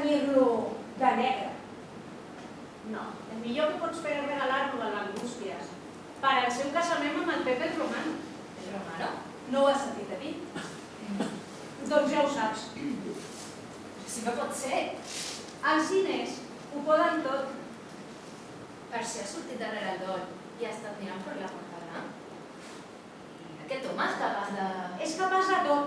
tenyir-lo de negre. No, el millor que pots fer és regalar-lo a l'Angústies per al seu casament amb el Pepe el Romano. El Romano? No ho has sentit a dir? Doncs ja ho saps. Si no pot ser. Els diners ho poden tot. Per si ha sortit darrere el doll i ha estat mirant per la portada. I aquest home és capaç de... És capaç de tot.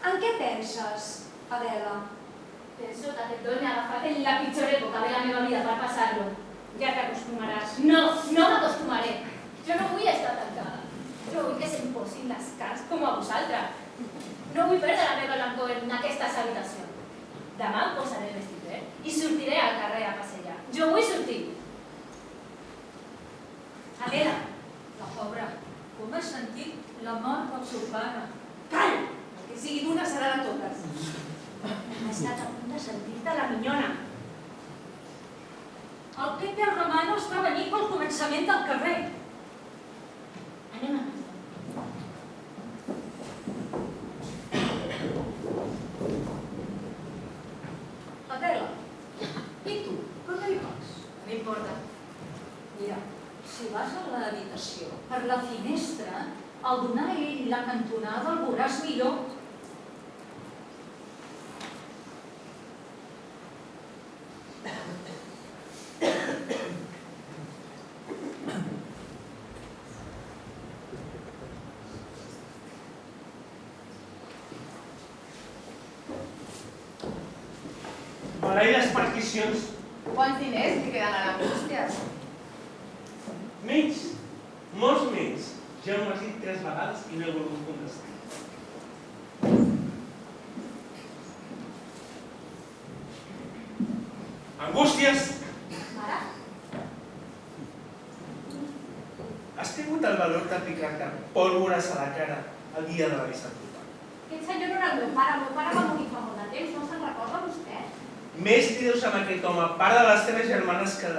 En què penses, Adela? Penso que aquest doll m'ha agafat en la pitjor època de la meva vida per passar-lo. Ja t'acostumaràs. No, no m'acostumaré. Jo no vull estar tancada. Jo vull que se'm posin les carns com a vosaltres. No vull perdre la meva blancor en aquestes habitacions. Demà em posaré el vestit verd i sortiré al carrer a passejar. Jo vull sortir. Adela, La pobra, com ha sentit la mort del seu pare? calla! El que sigui d'una serà de totes. Ha estat a punt de sentir-te la minyona. El Pepe el Romano està venint pel començament del carrer. Anem a casa. Adela, i tu, com hi vas? No m'importa. Mira, si vas a l'habitació per la finestra, al donar ell la cantonada el veuràs millor. Maleïdes particions. Quants diners li queden a l'Angústies? Menys. Molts menys. Ja m'ho has dit 3 vegades i no he volgut contestar. Angústies! Mare? Has tingut el valor de picar-te pólvores a la cara el dia de la Vicentuta. Aquest senyor no era el meu pare va morir fa molt de temps, no se'n recorda vostè? Més li deus amb aquest home, part de les teves germanes que el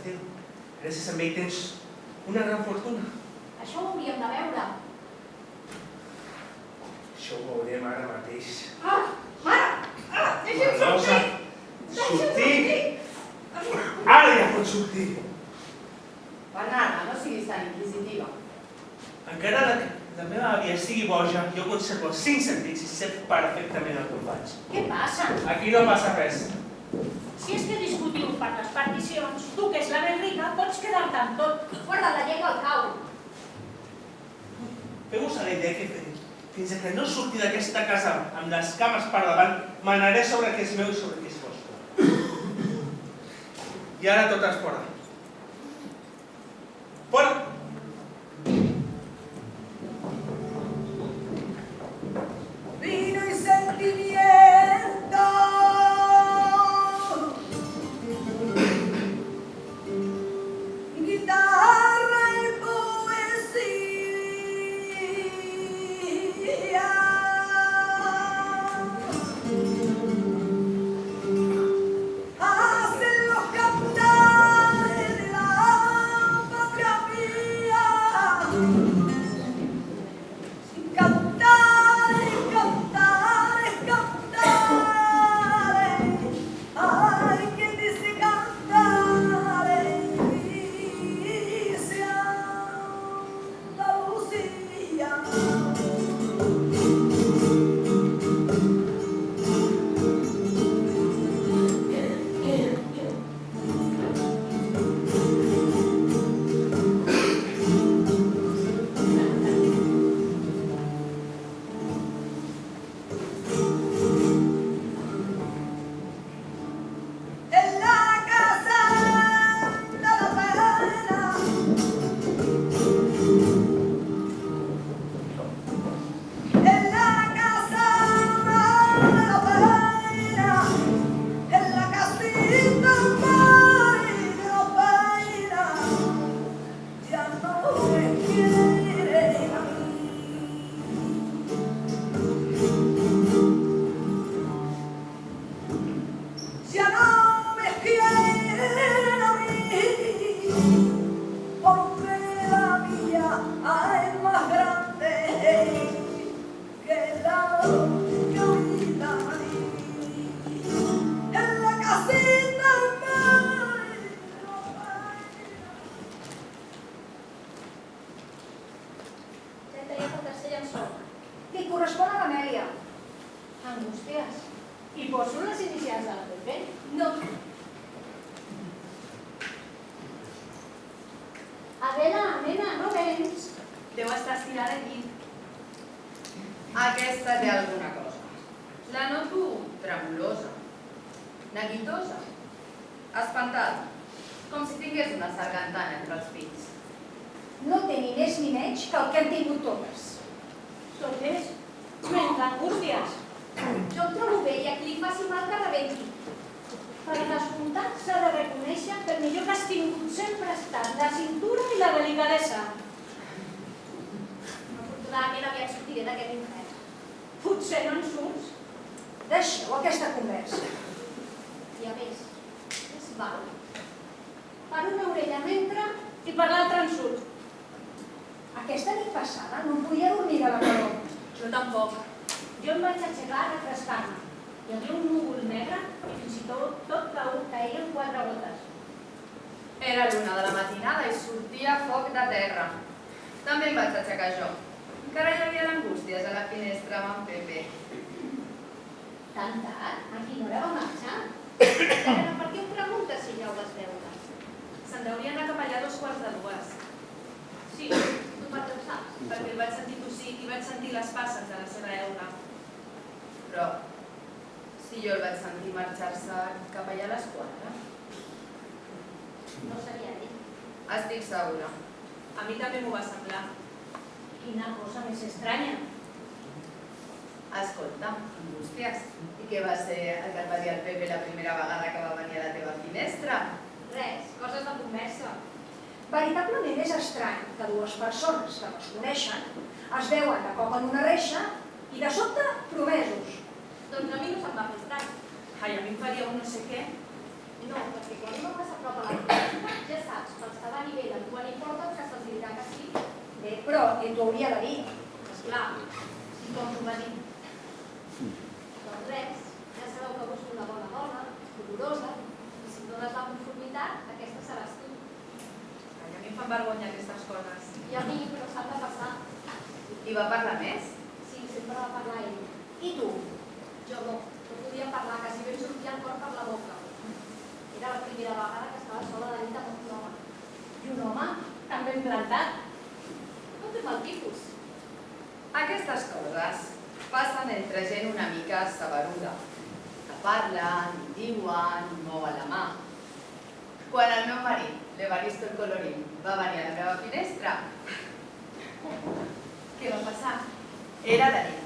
teu. Gràcies a ell tens una gran fortuna. Això ho hauríem de veure. Això ho veurem ara mateix. Mare! Deixi'm Rosa, sortir! Ara ja pots sortir! Bernarda, no siguis tan inquisitiva. Encara la meva àvia sigui boja, jo conservo 5 sentits i sé perfectament el que faig. Què passa? Aquí no passa res. Si és que discutiu per les particions, tu que ets la més rica, pots quedar-te amb tot. Guarda la llengua al cau. Feu-vos a la idea que fins que no surti d'aquesta casa amb les cames per davant, manaré sobre què és meu i sobre què és vostre. I ara totes fora. Fora! Vino y sentimiento. Guitarra y poesía. Hacen los cantares de la patria mía. angústies. I poso les inicials de la Pepe? No. Adela, nena, no vens? Deu estar estirada aquí. Aquesta té alguna cosa. La noto tremolosa, neguitosa, espantada, com si tingués una sargantana entre els pits. No té ni més ni menys que el que han tingut totes. Tot és menys angústies. Jo em trobo bé i a qui li faci mal que rebenti. Per descomptat s'ha de reconèixer que el millor que has tingut sempre ha estat la cintura i la delicadesa. Afortunadament aviat sortiré d'aquest infern. Potser no en surts. Deixeu aquesta conversa. I a més, és val. Per una orella m'entra i per l'altra en surt. Aquesta nit passada no em podia dormir de la calor. Jo tampoc. Jo em vaig aixecar a refrescar-me. Hi havia un núvol negre i fins i tot caïen 4 gotes. Era l'una de la matinada i sortia foc de terra. També em vaig aixecar jo. Encara hi havia angústies a la finestra amb en Pepe. Tant tard? A quina hora va marxar? Helena, per què em preguntes si ja ho vas veure? Se'n deuria anar cap allà 2:45. Sí, tu per què ho saps? Perquè el vaig sentir tossir i vaig sentir les passes de la seva euga. Però, si jo el vaig sentir marxar-se cap allà a les 4, No seria ell. estic segura. A mi també m'ho va semblar. Quina cosa més estranya. Escolta, angústies. I què va ser el que et va dir el Pepe la primera vegada que va venir a la teva finestra? Res, coses de conversa. Veritablement és estrany que dues persones que no es coneixen es veuen de cop en una reixa i de sobte promesos. Doncs a mi no se'm va fer estrany. Ai, a mi em faria un no sé què. No, perquè quan un home s'apropa a la política, ja saps, pels que va a nivell amb quan importa que se'ls dirà que sí. Bé, però t'ho hauria de dir. Esclar, i com t'ho va dir. Doncs res, ja sabeu que busco una bona dona, dolorosa, i si em dones la conformitat, aquesta seràs tu. Ai, a mi em fan vergonya aquestes coses. I a mi, però s'han de passar. I va parlar més? Sí, sempre va parlar ell. I tu? Jo no podia parlar, quasi bé em sortia el cor per la boca. Era la primera vegada que estava sola de nit amb un home. I un home tan ben plantat. No té mal tipus. Aquestes coses passen entre gent una mica saberuda. Que parlen, diuen, mouen la mà. Quan el meu marit, l'Evaristo el Colorín, va venir a la meva finestra, què va passar? Era de nit.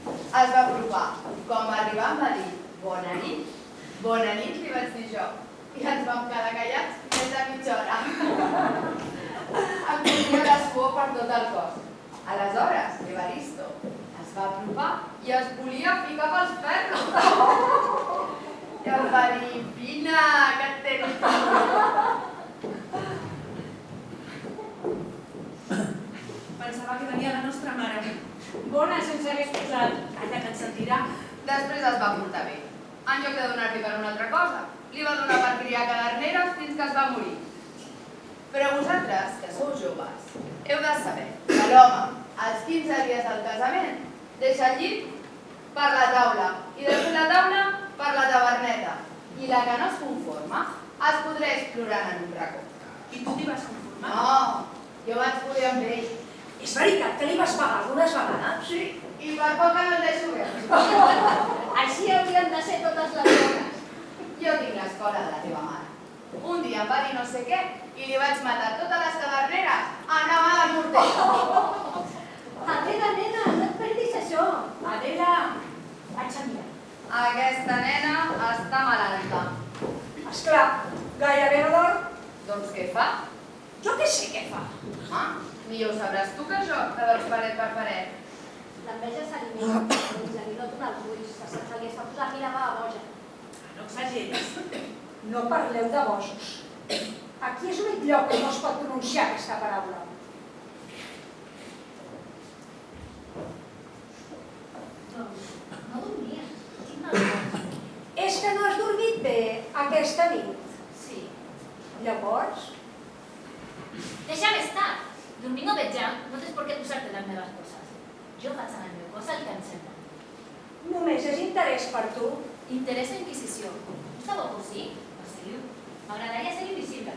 Es va apropar. Quan va arribar em va dir bona nit, li vaig dir jo. I ens vam quedar callats més de mitja hora. Em corria la suor per tot el cos. Aleshores, l'Evaristo es va apropar i es volia ficar pels ferros. I em va dir, vine, que et tens. Pensava que venia la nostra mare. Bona sense hagués posat. Calla, que et sentirà. Després es va portar bé. En lloc de donar-li per una altra cosa, li va donar per criar caderneres fins que es va morir. Però vosaltres, que sou joves, heu de saber que l'home, als 15 dies del casament, deixa el llit per la taula i després la taula per la taverneta. I la que no es conforma es podreix plorant en un racó. I tu t'hi vas conformar? No, jo vaig poder amb ell. És veritat que li vas pagar algunes vegades? Sí, i per poc que no el deixo veure. Així haurien de ser totes les dones. Jo tinc l'escola de la teva mare. Un dia em va dir no sé què i li vaig matar totes les caderneres a una mà de morter. Adela, nena, no et perdis això. Adela, vaig a mirar. Aquesta nena està malalta. Esclar, gairebé no dorm. Doncs què fa? Jo què sé què fa. Home, millor ho sabràs tu que jo, que veus paret per paret. L'enveja s'alimenta, menja, li noto els ulls, se li està posant mira la boja. No exageris. No parleu de bojos. Aquí és l'únic lloc que no es pot pronunciar aquesta paraula. No dormies. Quina cosa. És que no has dormit bé aquesta nit. Sí. Llavors, Deixa'm estar. Dormint o vetjant, no tens per què posar-te les meves coses. Jo faig amb el meu cos el que només és interès per tu. Interès o inquisició? Està guapo, sí? O seguiu? M'agradaria ser invisible.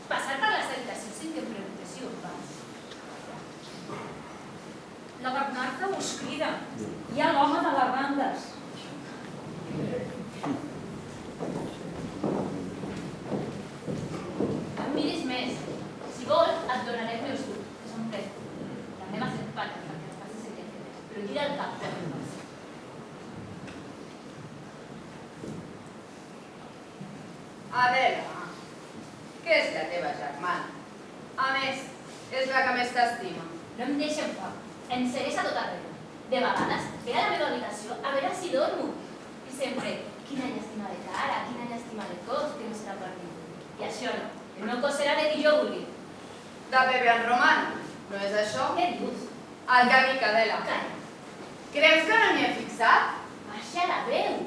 Passar per les habitacions sin que em preguntessiu pas. La Bernarda us crida. Hi ha l'home de les randes. Em miris més. Si vols, et donaré els meus ulls, que són tres. També m'has fet pates, perquè no passis el que tens. Però gira el cap quan em passi. Adela, que és la teva germana. A més, és la que més t'estima. No em deixa en pau. Em segueix a tot arreu. De vegades ve a la meva habitació a veure si dormo. I sempre, quina llàstima de cara, quina llàstima de cos, que no serà per ningú. I això no. El meu cos serà de qui jo vulgui. De Pepe en Romano, no és això? Què dius? El camí, Adela. Calla. Creus que no m'hi he fixat? Baixa la veu.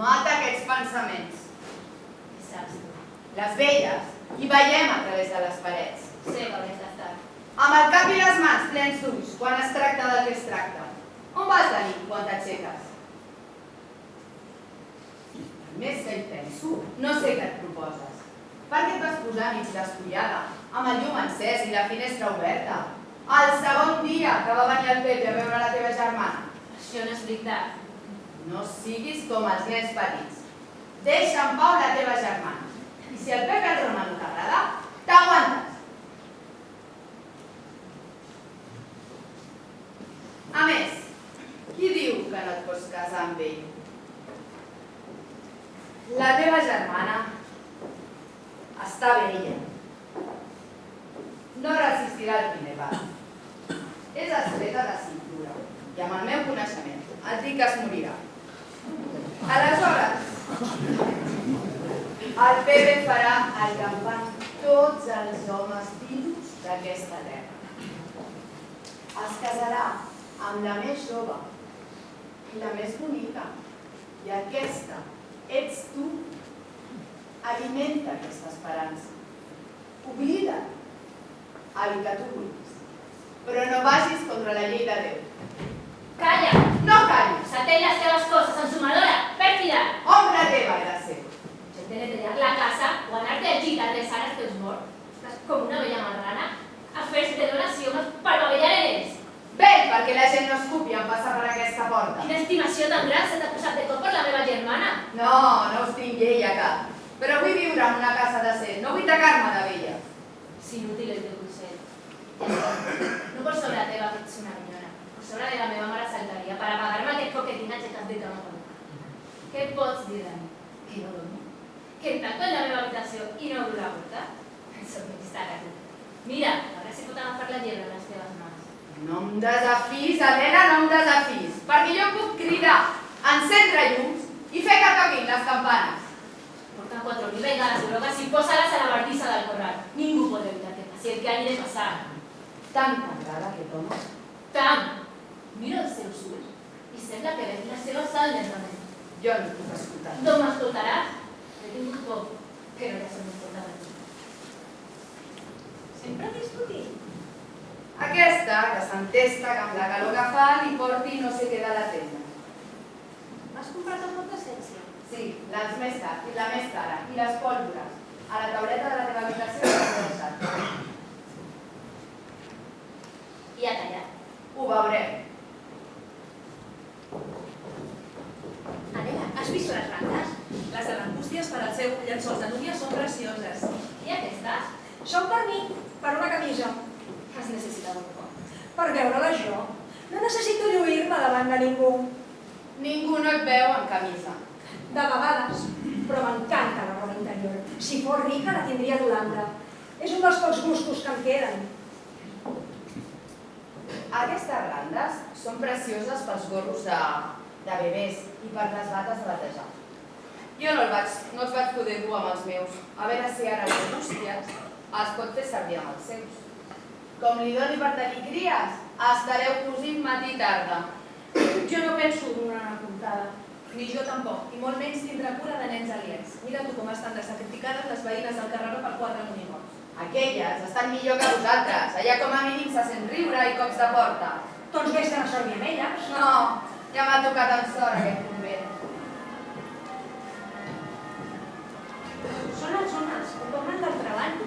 Mata aquests pensaments. Què saps tu? Les velles hi veiem a través de les parets. Sé que hauràs d'estar. Amb el cap i les mans plens d'ulls quan es tracta del que es tracta. On vas de nit quan t'aixeques? Per més que hi penso, no sé què et proposes. Per què et vas posar mig despullada, amb el llum encès i la finestra oberta? El segon dia que va venir el Pepe a veure la teva germana. Això no és veritat. No siguis com els nens petits. Deixa en pau la teva germana. I si el Pepe el Roma no t'agrada, t'aguantes. A més, qui diu que no et pots casar amb ell? La teva germana està vella. No resistirà el primer pas. És estreta de cintura i amb el meu coneixement et dic que es morirà. Aleshores, el Pepe farà el que en fan tots els homes vius d'aquesta terra. Es casarà amb la més jove i la més bonica. I aquesta ets tu. Alimenta aquesta esperança. Oblida't el que tu vulguis. Però no vagis contra la llei de Déu. Calla! No callis! Satén les teves coses, ensumadora, pèrfida! Ombra teva he de ser. Jo t'he de tallar la casa o anar-te al llit a resar els teus morts. Estàs com una vella marrana a fer-te donació per bavellar eres. Ven, perquè la gent no escupi en passar per aquesta porta. Quina estimació tan gran se t'ha posat de cop per la meva germana. No, no us tinc llei a cap. Però vull viure en una casa decent, no vull tacar-me de vella. És inútil el teu consell. No per sobre la teva, que ets una minyona. Per sobre de la meva mare saltaria per apagar-me aquest coquetinatge que has de cama quan. Què pots dir de mi? Que no dormo? Que em tanco en la meva habitació i no obro la porta? Soc més distara, tu. Mira, ara si pot agafar la llebre en les teves mans. No em desafís, Helena, no em desafís. Perquè jo puc cridar, encendre llums i fer que toquin les campanes. Porta 4.000 vegades grogues i posa-les a la bardissa del corral. Ningú pot evitar que passi el que hagi de passar. Tan t'agrada aquest home? Tant! Miro els seus ulls i sembla que veig les seves almes realment. Jo no puc escoltar. D'on m'escoltaràs? He tingut por, però ja som importants. Sempre discutim. Aquesta, que s'entesta que amb la calor que fa li porti no sé què de la tenda. M'has comprat el pot d'essència? Sí, les més cares i la més cara, i les pólvores. A la tauleta de la teva habitació l'he deixat. I ha tallat. Ho veurem. Adela, has vist les randes? Les de l'Angústies per al seu llençol de núvia són precioses. I aquestes? Són per mi, per una camisa. Has necessitat un cop. Per veure-la jo. No necessito lluir-me davant de ningú. Ningú no et veu en camisa. De vegades, però m'encanta la roba interior. Si fos rica, la tindria d'Holanda. És un dels pocs gustos que em queden. Aquestes randes són precioses pels gorros de bebès i per les bates de batejar. Jo no els vaig poder dur amb els meus. A veure si ara l'Angústies els pot fer servir amb els seus. Com li doni per tenir cries, estareu cosint matí i tarda. Jo no penso donar una puntada. Ni jo tampoc, i molt menys tindrà cura de nens aliens. Mira tu com estan desacrificades les veïnes del carreró per 4 monigots. Aquelles estan millor que vosaltres. Allà com a mínim se sent riure i cops de porta. Doncs vés-te'n a servir amb elles. No, ja m'ha tocat en sort aquest convent. són els homes, que tornen del treball.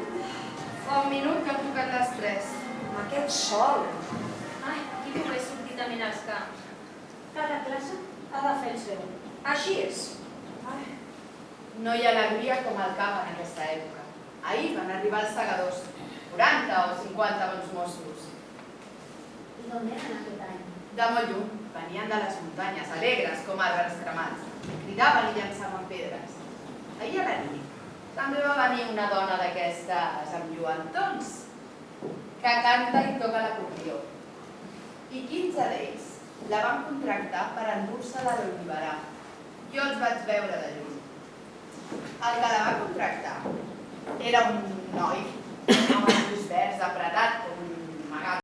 Fa un minut que han tocat les 3. Amb aquest sol. Ai, qui pogués sortir també als camps. Cada classe ha de fer el seu. Així és. No hi ha alegria com el camp en aquesta època. Ahir van arribar els segadors, 40 o 50 bons mossos. I d'on eren aquest any? De molt lluny, venien de les muntanyes, alegres com arbres cremats. Cridaven i llançaven pedres. Ahir a la nit també va venir una dona d'aquestes amb lluentons que canta i toca l'acordió. I 15 d'ells la van contractar per endur-se de l'oliverar. Jo els vaig veure de lluny. El que la va contractar era un noi